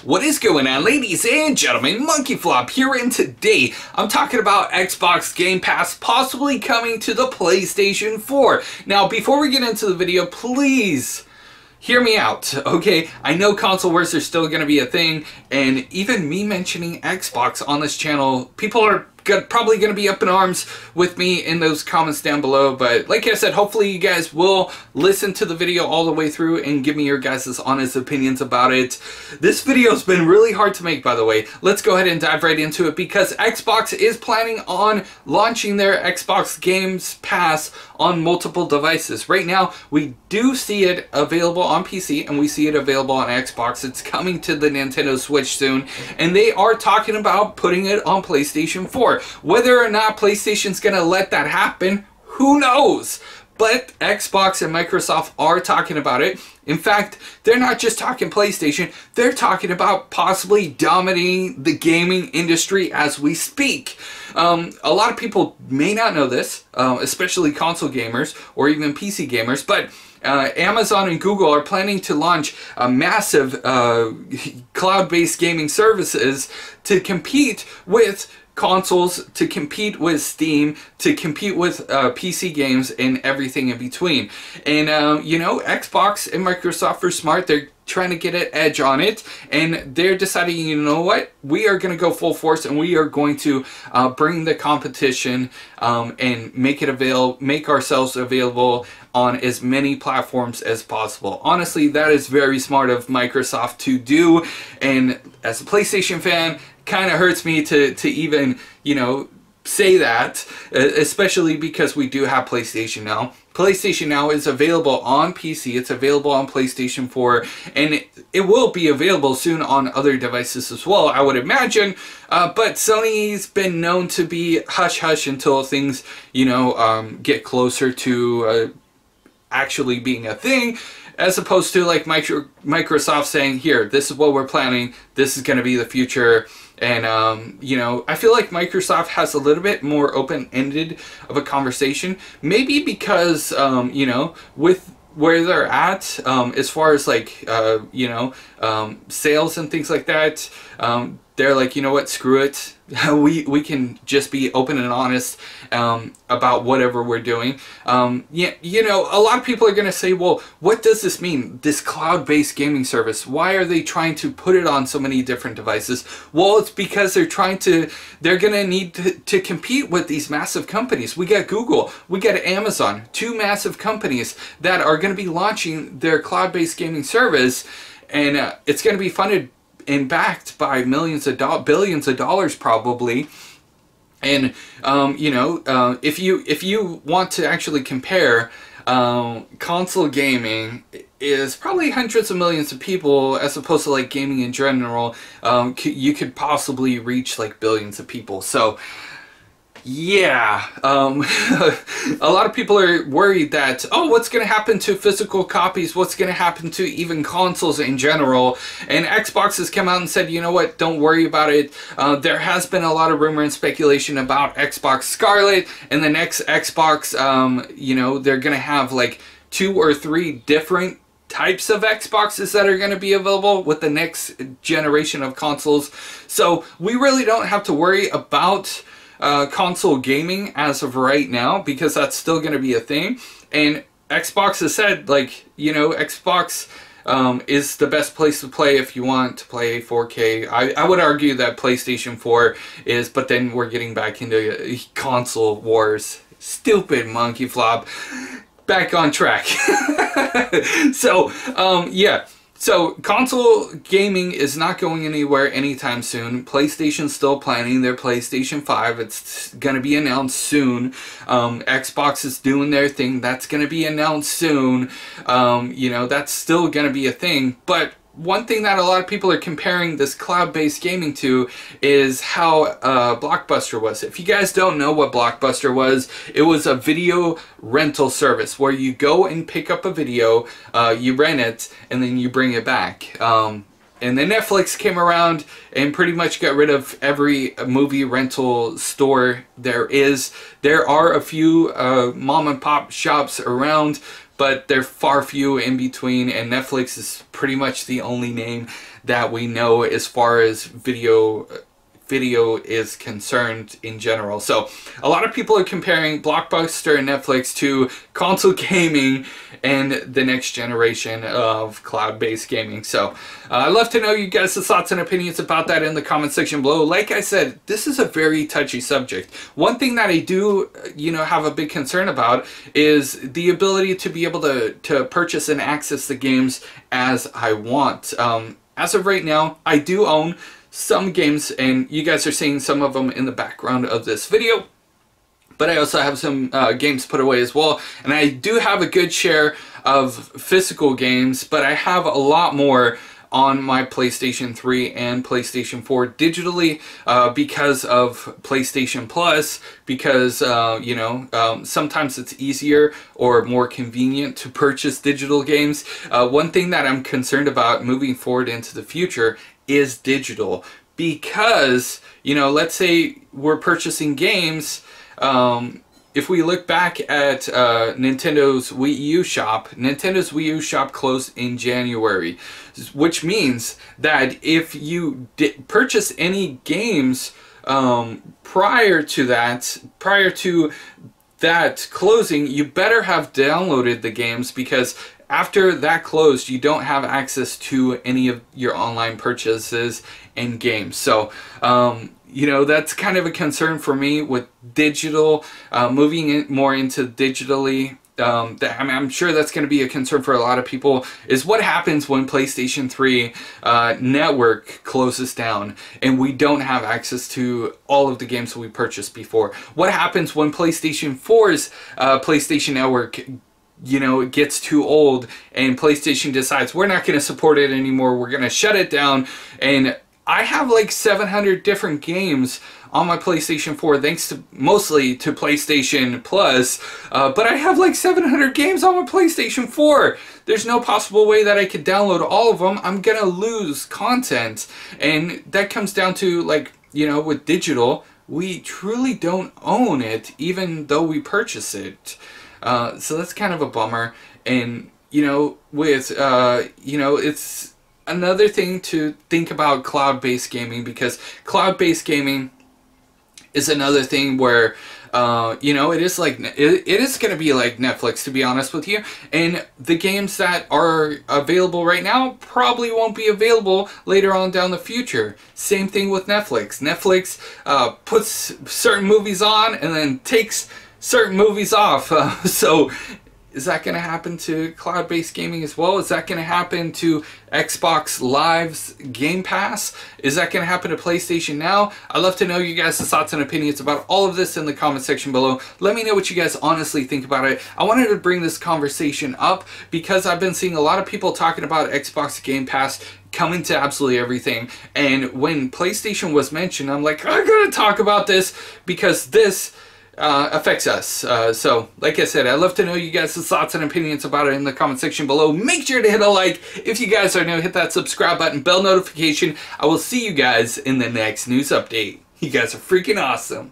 What is going on, ladies and gentlemen? Monkeyflop here, and today I'm talking about Xbox Game Pass possibly coming to the PlayStation 4. Now, before we get into the video, please hear me out, okay? I know console wars are still going to be a thing, and even me mentioning Xbox on this channel, people are probably going to be up in arms with me in those comments down below. But like I said, hopefully you guys will listen to the video all the way through and give me your guys' honest opinions about it. This video's been really hard to make, by the way. Let's go ahead and dive right into it, because Xbox is planning on launching their Xbox Games Pass on multiple devices. Right now, we do see it available on PC and we see it available on Xbox. It's coming to the Nintendo Switch soon, and they are talking about putting it on PlayStation 4. Whether or not PlayStation's gonna let that happen, who knows? But Xbox and Microsoft are talking about it. In fact, they're not just talking PlayStation, they're talking about possibly dominating the gaming industry as we speak. A lot of people may not know this, especially console gamers or even PC gamers, but Amazon and Google are planning to launch a massive cloud-based gaming services to compete with consoles, to compete with Steam, to compete with PC games and everything in between. And you know, Xbox and Microsoft are smart. They're trying to get an edge on it, and they're deciding, you know what, we are going to go full force and we are going to bring the competition and make ourselves available on as many platforms as possible. Honestly, that is very smart of Microsoft to do, and as a PlayStation fan, kind of hurts me to even, you know, say that, especially because we do have PlayStation Now. PlayStation Now is available on PC, it's available on PlayStation 4, and it will be available soon on other devices as well, I would imagine. But Sony's been known to be hush-hush until things, you know, get closer to actually being a thing, as opposed to like Microsoft saying, here, this is what we're planning, this is going to be the future. And, you know, I feel like Microsoft has a little bit more open-ended of a conversation. Maybe because, you know, with where they're at, as far as like, you know, sales and things like that, they're like, you know what, screw it. We can just be open and honest about whatever we're doing. Yeah, you know, a lot of people are going to say, well, what does this mean, this cloud-based gaming service? Why are they trying to put it on so many different devices? Well, it's because they're going to need to compete with these massive companies. We got Google, we got Amazon, two massive companies that are going to be launching their cloud-based gaming service, and it's going to be funded and backed by billions of dollars probably. And you know, if you want to actually compare, console gaming is probably hundreds of millions of people, as opposed to like gaming in general. You could possibly reach like billions of people. So yeah, a lot of people are worried that, oh, what's going to happen to physical copies? What's going to happen to even consoles in general? And Xbox has come out and said, you know what, don't worry about it. There has been a lot of rumor and speculation about Xbox Scarlet and the next Xbox. You know, they're going to have like 2 or 3 different types of Xboxes that are going to be available with the next generation of consoles. So we really don't have to worry about console gaming as of right now, because that's still going to be a thing. And Xbox has said, like, you know, Xbox is the best place to play if you want to play 4K. I would argue that PlayStation 4 is, but then we're getting back into console wars. Stupid Monkeyflop. Back on track. So, yeah. So, console gaming is not going anywhere anytime soon. PlayStation's still planning their PlayStation 5. It's going to be announced soon. Xbox is doing their thing. That's going to be announced soon. You know, that's still going to be a thing. But one thing that a lot of people are comparing this cloud-based gaming to is how Blockbuster was. If you guys don't know what Blockbuster was, it was a video rental service where you go and pick up a video, you rent it, and then you bring it back. And then Netflix came around and pretty much got rid of every movie rental store there is. There are a few mom and pop shops around, but they're far few in between, and Netflix is pretty much the only name that we know as far as video is concerned in general. So a lot of people are comparing Blockbuster and Netflix to console gaming and the next generation of cloud-based gaming. So I'd love to know you guys' thoughts and opinions about that in the comment section below. Like I said, this is a very touchy subject. One thing that I do, have a big concern about is the ability to be able to purchase and access the games as I want. As of right now, I do own some games, and you guys are seeing some of them in the background of this video, but I also have some games put away as well, and I do have a good share of physical games, but I have a lot more on my PlayStation 3 and PlayStation 4 digitally because of PlayStation Plus, because sometimes it's easier or more convenient to purchase digital games. One thing that I'm concerned about moving forward into the future is digital, because let's say we're purchasing games. If we look back at Nintendo's Wii U shop, Nintendo's Wii U shop closed in January, which means that if you purchase any games prior to that closing, you better have downloaded the games, because after that closed, you don't have access to any of your online purchases and games. So, that's kind of a concern for me with digital, moving it more into digitally. I'm sure that's going to be a concern for a lot of people, is what happens when PlayStation 3 network closes down and we don't have access to all of the games that we purchased before. What happens when PlayStation 4's PlayStation Network it gets too old and PlayStation decides we're not going to support it anymore, we're going to shut it down? And I have like 700 different games on my PlayStation 4, thanks mostly to PlayStation Plus, but I have like 700 games on my PlayStation 4. There's no possible way that I could download all of them. I'm gonna lose content, and that comes down to, like, with digital, we truly don't own it, even though we purchase it. So that's kind of a bummer. And it's another thing to think about cloud-based gaming, because cloud-based gaming is another thing where it is like it is going to be like Netflix, to be honest with you, and the games that are available right now probably won't be available later on down the future. Same thing with Netflix. Netflix puts certain movies on and then takes certain movies off. So is that going to happen to cloud-based gaming as well? Is that going to happen to Xbox Live's Game Pass? Is that going to happen to PlayStation Now? I'd love to know you guys' thoughts and opinions about all of this in the comment section below. Let me know what you guys honestly think about it. I wanted to bring this conversation up because I've been seeing a lot of people talking about Xbox Game Pass coming to absolutely everything. And when PlayStation was mentioned, I'm like, I gotta talk about this because this affects us. So, like I said, I'd love to know you guys' thoughts and opinions about it in the comment section below. Make sure to hit a like. If you guys are new, hit that subscribe button, bell notification. I will see you guys in the next news update. You guys are freaking awesome.